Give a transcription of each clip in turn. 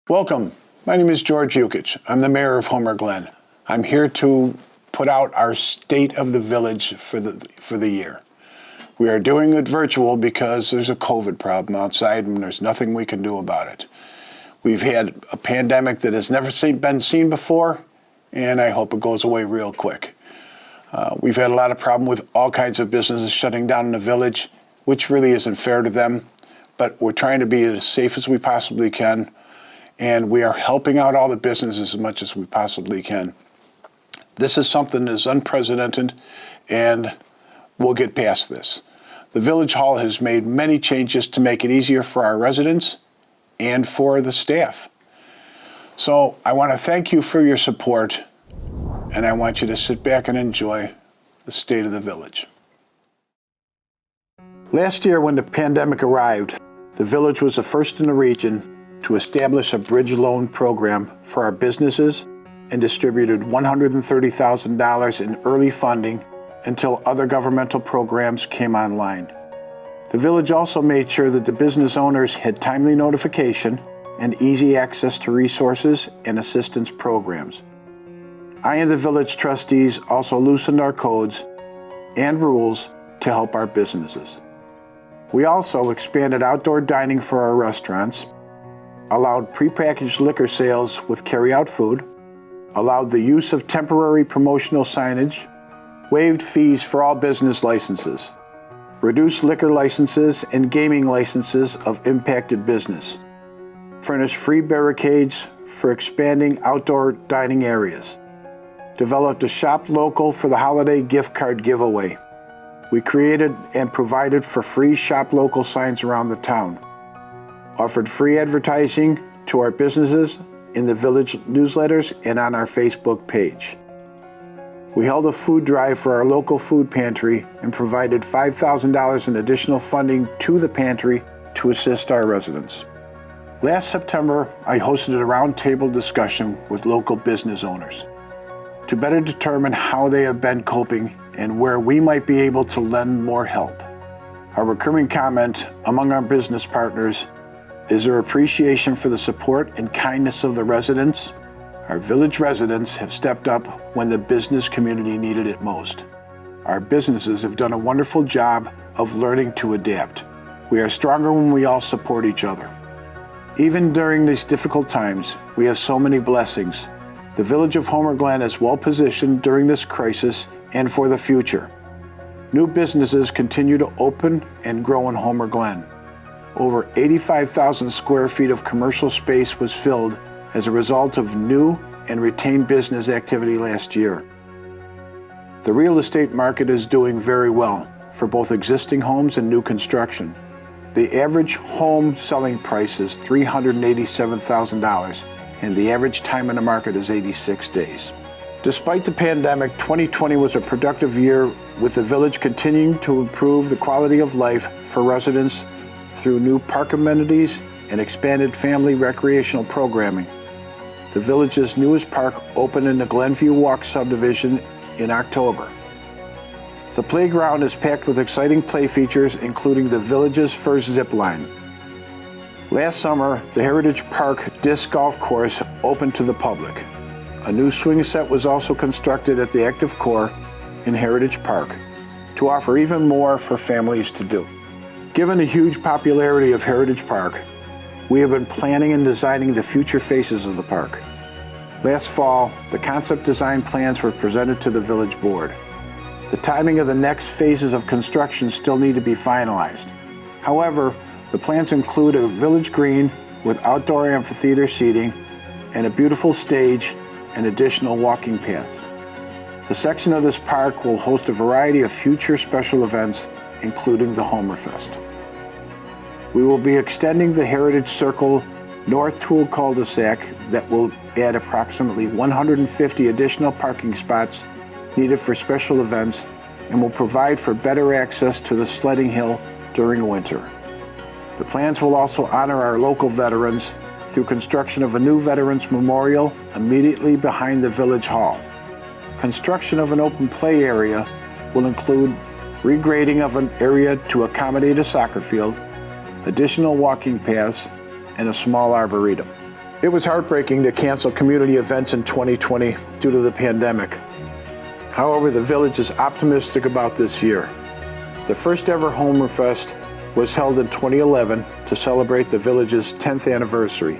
Welcome. My name is George Yukich. I'm the mayor of Homer Glen. I'm here to put out our state of the village for the year. We are doing it virtual because there's a COVID problem outside and there's nothing we can do about it. We've had a pandemic that has never been seen before, and I hope it goes away real quick. We've had a lot of problem with all kinds of businesses shutting down in the village, which really isn't fair to them, but we're trying to be as safe as we possibly can. And we are helping out all the businesses as much as we possibly can. This is something that is unprecedented, and we'll get past this. The Village Hall has made many changes to make it easier for our residents and for the staff. So I want to thank you for your support, and I want you to sit back and enjoy the state of the village. Last year, when the pandemic arrived, the village was the first in the region to establish a bridge loan program for our businesses and distributed $130,000 in early funding until other governmental programs came online. The village also made sure that the business owners had timely notification and easy access to resources and assistance programs. I and the village trustees also loosened our codes and rules to help our businesses. We also expanded outdoor dining for our restaurants, allowed prepackaged liquor sales with carry-out food, allowed the use of temporary promotional signage, waived fees for all business licenses, reduced liquor licenses and gaming licenses of impacted business, furnished free barricades for expanding outdoor dining areas, developed a shop local for the holiday gift card giveaway. We created and provided for free shop local signs around the town, offered free advertising to our businesses in the village newsletters and on our Facebook page. We held a food drive for our local food pantry and provided $5,000 in additional funding to the pantry to assist our residents. Last September, I hosted a roundtable discussion with local business owners to better determine how they have been coping and where we might be able to lend more help. Our recurring comment among our business partners is their appreciation for the support and kindness of the residents. Our village residents have stepped up when the business community needed it most. Our businesses have done a wonderful job of learning to adapt. We are stronger when we all support each other. Even during these difficult times, we have so many blessings. The village of Homer Glen is well positioned during this crisis and for the future. New businesses continue to open and grow in Homer Glen. Over 85,000 square feet of commercial space was filled as a result of new and retained business activity last year. The real estate market is doing very well for both existing homes and new construction. The average home selling price is $387,000, and the average time in the market is 86 days. Despite the pandemic, 2020 was a productive year, with the village continuing to improve the quality of life for residents through new park amenities and expanded family recreational programming. The village's newest park opened in the Glenview Walk subdivision in October. The playground is packed with exciting play features, including the village's first zip line. Last summer, the Heritage Park Disc Golf Course opened to the public. A new swing set was also constructed at the Active Core in Heritage Park to offer even more for families to do. Given the huge popularity of Heritage Park, we have been planning and designing the future phases of the park. Last fall, the concept design plans were presented to the village board. The timing of the next phases of construction still need to be finalized. However, the plans include a village green with outdoor amphitheater seating and a beautiful stage and additional walking paths. The section of this park will host a variety of future special events, including the Homerfest. We will be extending the Heritage Circle north to a cul-de-sac that will add approximately 150 additional parking spots needed for special events and will provide for better access to the sledding hill during winter. The plans will also honor our local veterans through construction of a new Veterans Memorial immediately behind the Village Hall. Construction of an open play area will include regrading of an area to accommodate a soccer field, additional walking paths, and a small arboretum. It was heartbreaking to cancel community events in 2020 due to the pandemic. However, the village is optimistic about this year. The first ever Homerfest was held in 2011 to celebrate the village's 10th anniversary.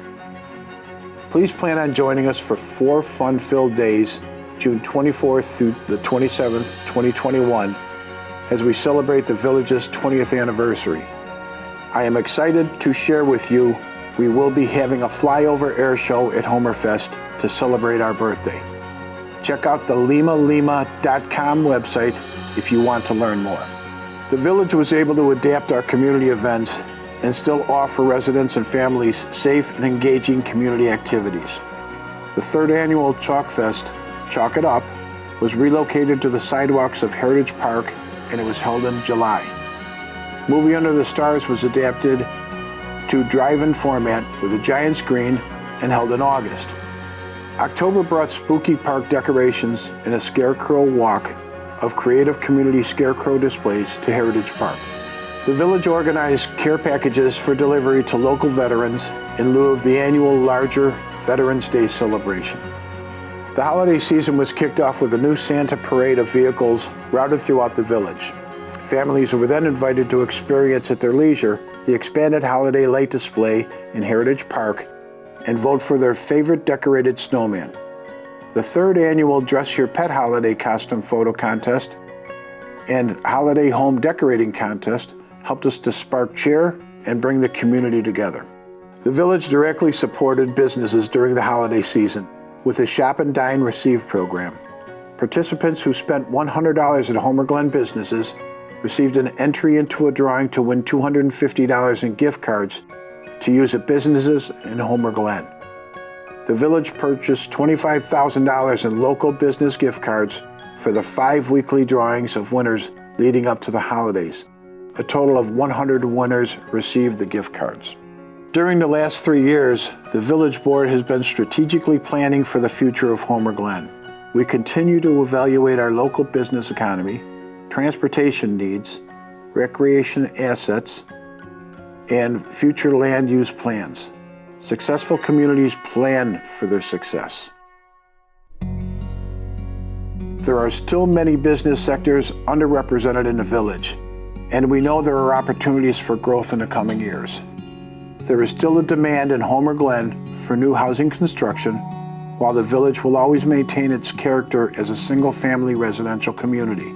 Please plan on joining us for 4 fun-filled days, June 24th through the 27th, 2021, as we celebrate the village's 20th anniversary. I am excited to share with you we will be having a flyover air show at Homerfest to celebrate our birthday. Check out the limalima.com website if you want to learn more. The village was able to adapt our community events and still offer residents and families safe and engaging community activities. The 3rd annual Chalk Fest, Chalk It Up, was relocated to the sidewalks of Heritage Park, and it was held in July. Movie Under the Stars was adapted to drive-in format with a giant screen and held in August. October brought spooky park decorations and a scarecrow walk of creative community scarecrow displays to Heritage Park. The village organized care packages for delivery to local veterans in lieu of the annual larger Veterans Day celebration. The holiday season was kicked off with a new Santa parade of vehicles routed throughout the village. Families were then invited to experience at their leisure the expanded holiday light display in Heritage Park and vote for their favorite decorated snowman. The 3rd annual Dress Your Pet Holiday Costume Photo Contest and Holiday Home Decorating Contest helped us to spark cheer and bring the community together. The village directly supported businesses during the holiday season with a Shop and Dine Receive program. Participants who spent $100 at Homer Glen businesses received an entry into a drawing to win $250 in gift cards to use at businesses in Homer Glen. The village purchased $25,000 in local business gift cards for the 5 weekly drawings of winners leading up to the holidays. A total of 100 winners received the gift cards. During the last 3 years, the village board has been strategically planning for the future of Homer Glen. We continue to evaluate our local business economy, transportation needs, recreation assets, and future land use plans. Successful communities plan for their success. There are still many business sectors underrepresented in the village, and we know there are opportunities for growth in the coming years. There is still a demand in Homer Glen for new housing construction, while the village will always maintain its character as a single-family residential community.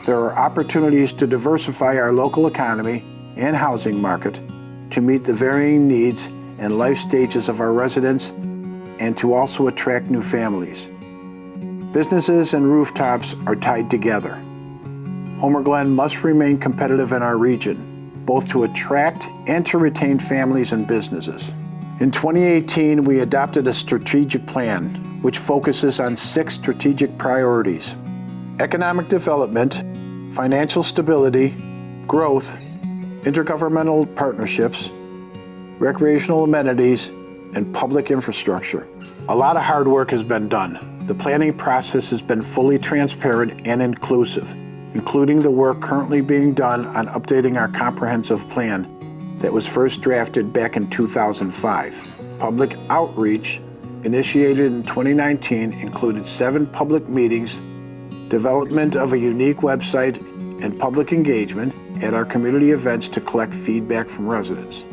There are opportunities to diversify our local economy and housing market to meet the varying needs and life stages of our residents and to also attract new families. Businesses and rooftops are tied together. Homer Glen must remain competitive in our region, both to attract and to retain families and businesses. In 2018, we adopted a strategic plan which focuses on 6 strategic priorities: economic development, financial stability, growth, intergovernmental partnerships, recreational amenities, and public infrastructure. A lot of hard work has been done. The planning process has been fully transparent and inclusive, including the work currently being done on updating our comprehensive plan that was first drafted back in 2005. Public outreach, initiated in 2019, included 7 public meetings, development of a unique website, and public engagement at our community events to collect feedback from residents.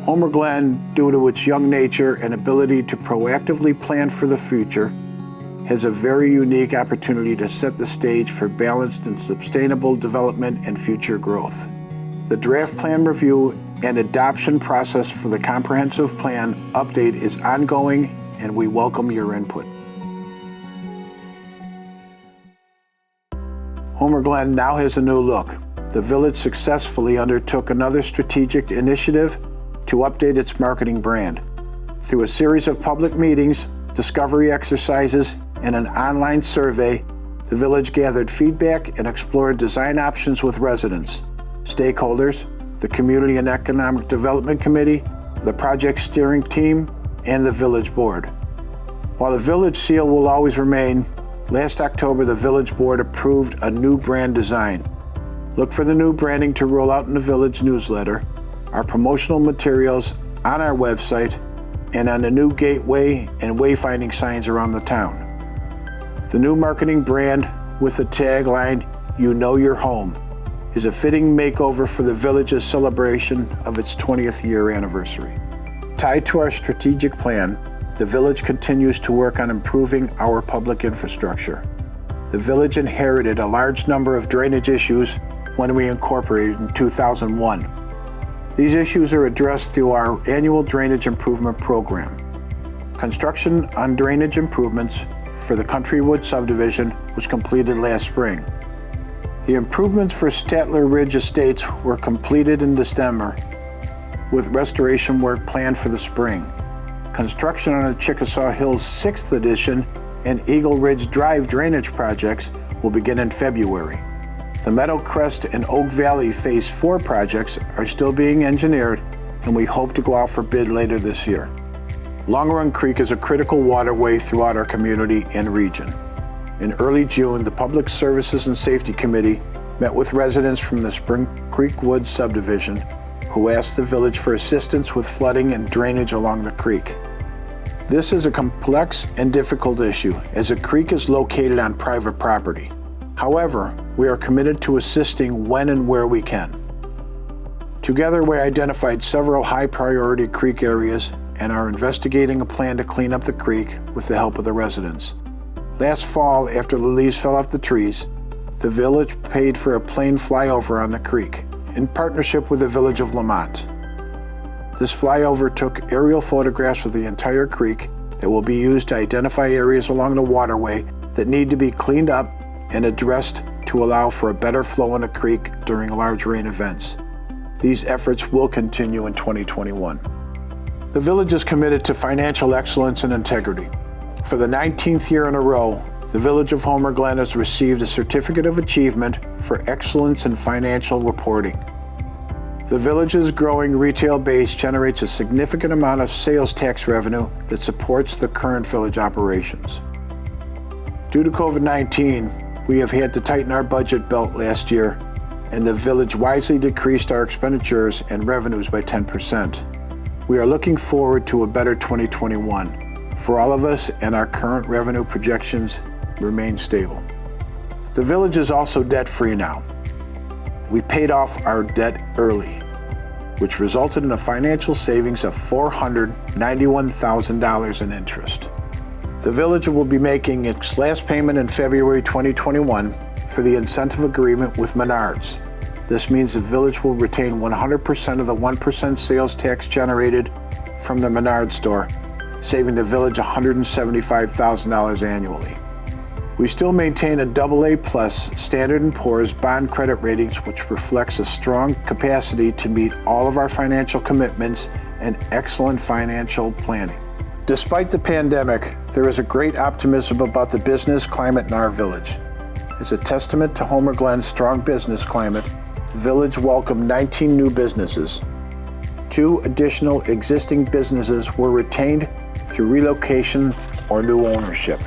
Homer Glen, due to its young nature and ability to proactively plan for the future, has a very unique opportunity to set the stage for balanced and sustainable development and future growth. The draft plan review and adoption process for the comprehensive plan update is ongoing, and we welcome your input. Homer Glen now has a new look. The village successfully undertook another strategic initiative to update its marketing brand. Through a series of public meetings, discovery exercises, and an online survey, the village gathered feedback and explored design options with residents, stakeholders, the Community and Economic Development Committee, the project steering team, and the village board. While the village seal will always remain, last October the village board approved a new brand design. Look for the new branding to roll out in the village newsletter, our promotional materials on our website, and on the new gateway and wayfinding signs around the town. The new marketing brand with the tagline, "You Know Your Home," is a fitting makeover for the village's celebration of its 20th year anniversary. Tied to our strategic plan, the village continues to work on improving our public infrastructure. The village inherited a large number of drainage issues when we incorporated in 2001. These issues are addressed through our annual drainage improvement program. Construction on drainage improvements for the Countrywood subdivision was completed last spring. The improvements for Statler Ridge Estates were completed in December, with restoration work planned for the spring. Construction on the Chickasaw Hills 6th Edition and Eagle Ridge Drive drainage projects will begin in February. The Meadow Crest and Oak Valley Phase 4 projects are still being engineered, and we hope to go out for bid later this year. Long Run Creek is a critical waterway throughout our community and region. In early June, the Public Services and Safety Committee met with residents from the Spring Creek Woods subdivision who asked the village for assistance with flooding and drainage along the creek. This is a complex and difficult issue as the creek is located on private property. However, we are committed to assisting when and where we can. Together, we identified several high-priority creek areas and are investigating a plan to clean up the creek with the help of the residents. Last fall, after the leaves fell off the trees, the village paid for a plane flyover on the creek in partnership with the village of Lamont. This flyover took aerial photographs of the entire creek that will be used to identify areas along the waterway that need to be cleaned up and addressed to allow for a better flow in the creek during large rain events. These efforts will continue in 2021. The village is committed to financial excellence and integrity. For the 19th year in a row, the Village of Homer Glen has received a Certificate of Achievement for Excellence in Financial Reporting. The village's growing retail base generates a significant amount of sales tax revenue that supports the current village operations. Due to COVID-19, we have had to tighten our budget belt last year, and the village wisely decreased our expenditures and revenues by 10%. We are looking forward to a better 2021 for all of us, and our current revenue projections remain stable. The village is also debt-free now. We paid off our debt early, which resulted in a financial savings of $491,000 in interest. The village will be making its last payment in February 2021 for the incentive agreement with Menards. This means the village will retain 100% of the 1% sales tax generated from the Menards store, saving the village $175,000 annually. We still maintain a AA+ Standard & Poor's bond credit ratings, which reflects a strong capacity to meet all of our financial commitments and excellent financial planning. Despite the pandemic, there is a great optimism about the business climate in our village. As a testament to Homer Glen's strong business climate, the village welcomed 19 new businesses. 2 additional existing businesses were retained through relocation or new ownership.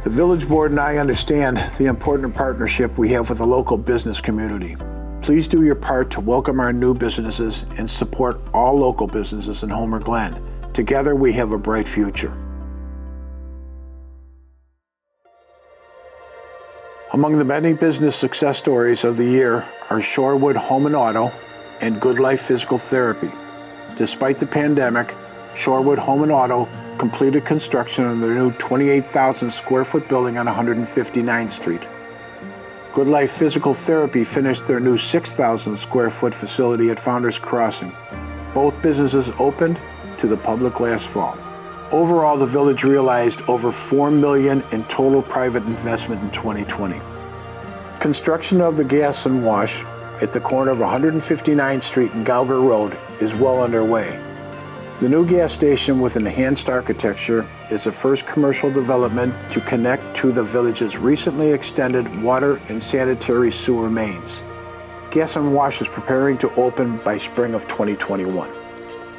The village board and I understand the important partnership we have with the local business community. Please do your part to welcome our new businesses and support all local businesses in Homer Glen. Together, we have a bright future. Among the many business success stories of the year are Shorewood Home and Auto and Good Life Physical Therapy. Despite the pandemic, Shorewood Home and Auto completed construction on their new 28,000 square foot building on 159th Street. Good Life Physical Therapy finished their new 6,000 square foot facility at Founders Crossing. Both businesses opened to the public last fall. Overall, the village realized over $4 million in total private investment in 2020. Construction of the gas and wash at the corner of 159th Street and Gauger Road is well underway. The new gas station with enhanced architecture is the first commercial development to connect to the village's recently extended water and sanitary sewer mains. Gas and Wash is preparing to open by spring of 2021.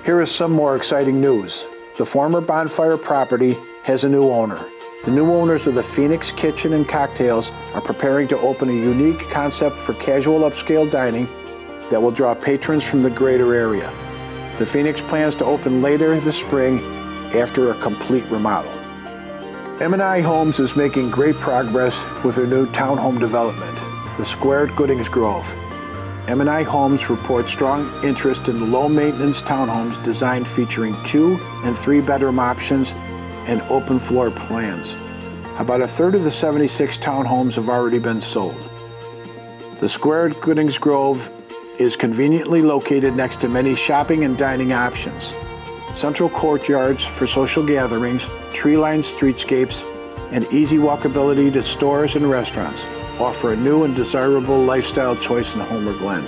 Here is some more exciting news. The former bonfire property has a new owner. The new owners of the Phoenix Kitchen and Cocktails are preparing to open a unique concept for casual upscale dining that will draw patrons from the greater area. The Phoenix plans to open later this spring after a complete remodel. M&I Homes is making great progress with their new townhome development, the Square at Goodings Grove. M&I Homes report strong interest in low-maintenance townhomes designed featuring 2- and 3-bedroom options and open floor plans. About a third of the 76 townhomes have already been sold. The Square at Goodings Grove is conveniently located next to many shopping and dining options, central courtyards for social gatherings, tree-lined streetscapes, and easy walkability to stores and restaurants offer a new and desirable lifestyle choice in Homer Glen.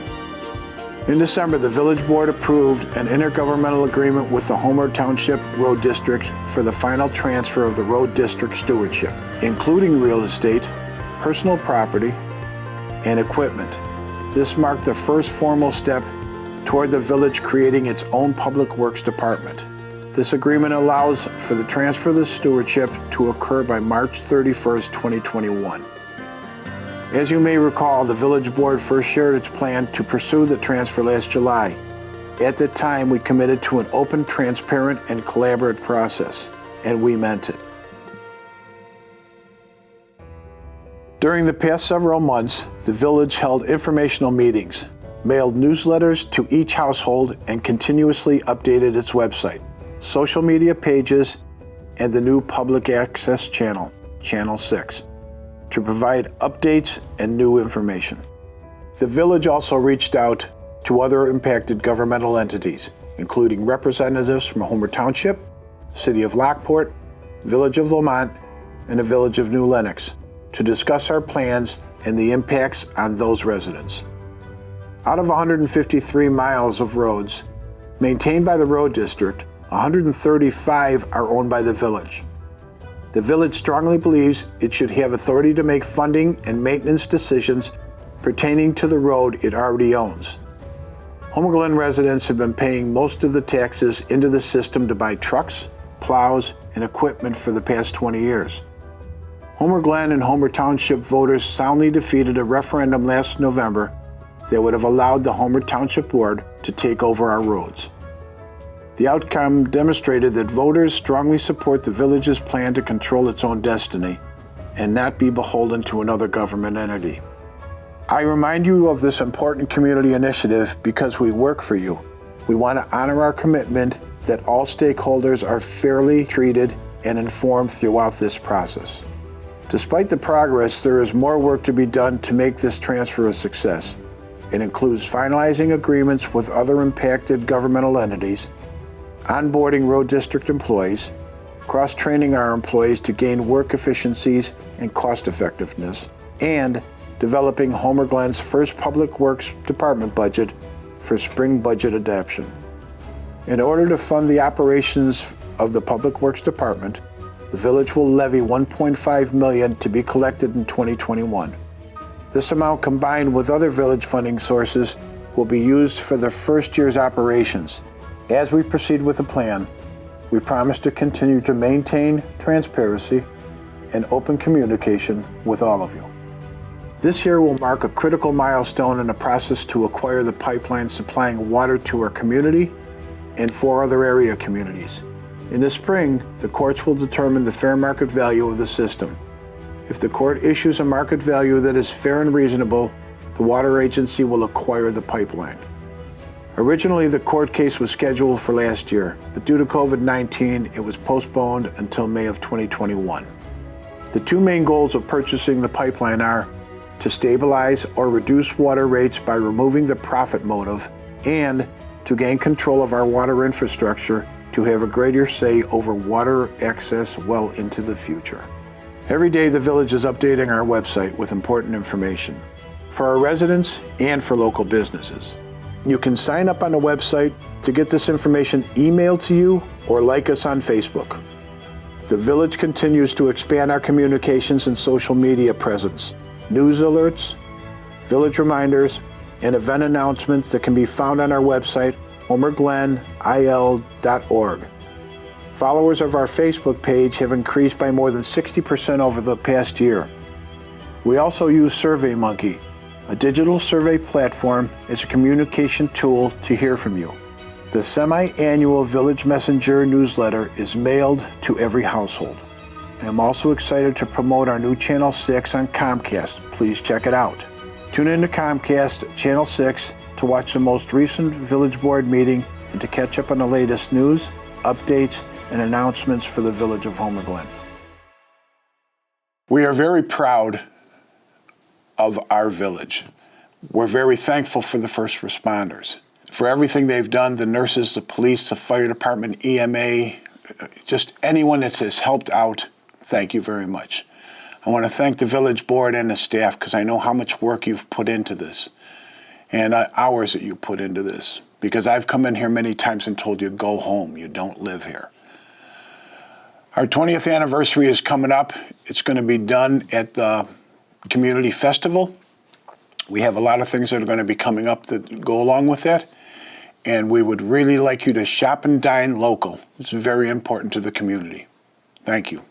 In December, the Village Board approved an intergovernmental agreement with the Homer Township Road District for the final transfer of the Road District stewardship, including real estate, personal property, and equipment. This marked the first formal step toward the village creating its own public works department. This agreement allows for the transfer of the stewardship to occur by March 31st, 2021. As you may recall, the Village Board first shared its plan to pursue the transfer last July. At the time, we committed to an open, transparent, and collaborative process, and we meant it. During the past several months, the village held informational meetings, mailed newsletters to each household, and continuously updated its website, social media pages, and the new public access channel, Channel 6, to provide updates and new information. The village also reached out to other impacted governmental entities, including representatives from Homer Township, City of Lockport, Village of Lamont, and the Village of New Lenox, to discuss our plans and the impacts on those residents. Out of 153 miles of roads maintained by the Road District, 135 are owned by the village. The village strongly believes it should have authority to make funding and maintenance decisions pertaining to the road it already owns. Homer Glen residents have been paying most of the taxes into the system to buy trucks, plows, and equipment for the past 20 years. Homer Glen and Homer Township voters soundly defeated a referendum last November that would have allowed the Homer Township Board to take over our roads. The outcome demonstrated that voters strongly support the village's plan to control its own destiny and not be beholden to another government entity. I remind you of this important community initiative because we work for you. We want to honor our commitment that all stakeholders are fairly treated and informed throughout this process. Despite the progress, there is more work to be done to make this transfer a success. It includes finalizing agreements with other impacted governmental entities, onboarding road district employees, cross-training our employees to gain work efficiencies and cost effectiveness, and developing Homer Glen's first public works department budget for spring budget adoption. In order to fund the operations of the public works department, the village will levy $1.5 million to be collected in 2021. This amount, combined with other village funding sources, will be used for the first year's operations. As we proceed with the plan, we promise to continue to maintain transparency and open communication with all of you. This year will mark a critical milestone in the process to acquire the pipeline supplying water to our community and 4 other area communities. In the spring, the courts will determine the fair market value of the system. If the court issues a market value that is fair and reasonable, the water agency will acquire the pipeline. Originally, the court case was scheduled for last year, but due to COVID-19, it was postponed until May of 2021. The 2 main goals of purchasing the pipeline are to stabilize or reduce water rates by removing the profit motive and to gain control of our water infrastructure to have a greater say over water access well into the future. Every day, the village is updating our website with important information for our residents and for local businesses. You can sign up on the website to get this information emailed to you or like us on Facebook. The village continues to expand our communications and social media presence, news alerts, village reminders, and event announcements that can be found on our website, homerglenil.org. Followers of our Facebook page have increased by more than 60% over the past year. We also use SurveyMonkey, a digital survey platform, as a communication tool to hear from you. The semi-annual Village Messenger newsletter is mailed to every household. I am also excited to promote our new Channel 6 on Comcast. Please check it out. Tune in to Comcast Channel 6 to watch the most recent Village Board meeting and to catch up on the latest news, updates, and announcements for the Village of Homer Glen. We are very proud of our village. We're very thankful for the first responders, for everything they've done, the nurses, the police, the fire department, EMA, just anyone that has helped out. Thank you very much. I want to thank the village board and the staff because I know how much work you've put into this and hours that you put into this, because I've come in here many times and told you, go home, you don't live here. Our 20th anniversary is coming up. It's going to be done at the Community Festival. We have a lot of things that are going to be coming up that go along with that, and we would really like you to shop and dine local. It's very important to the community. Thank you.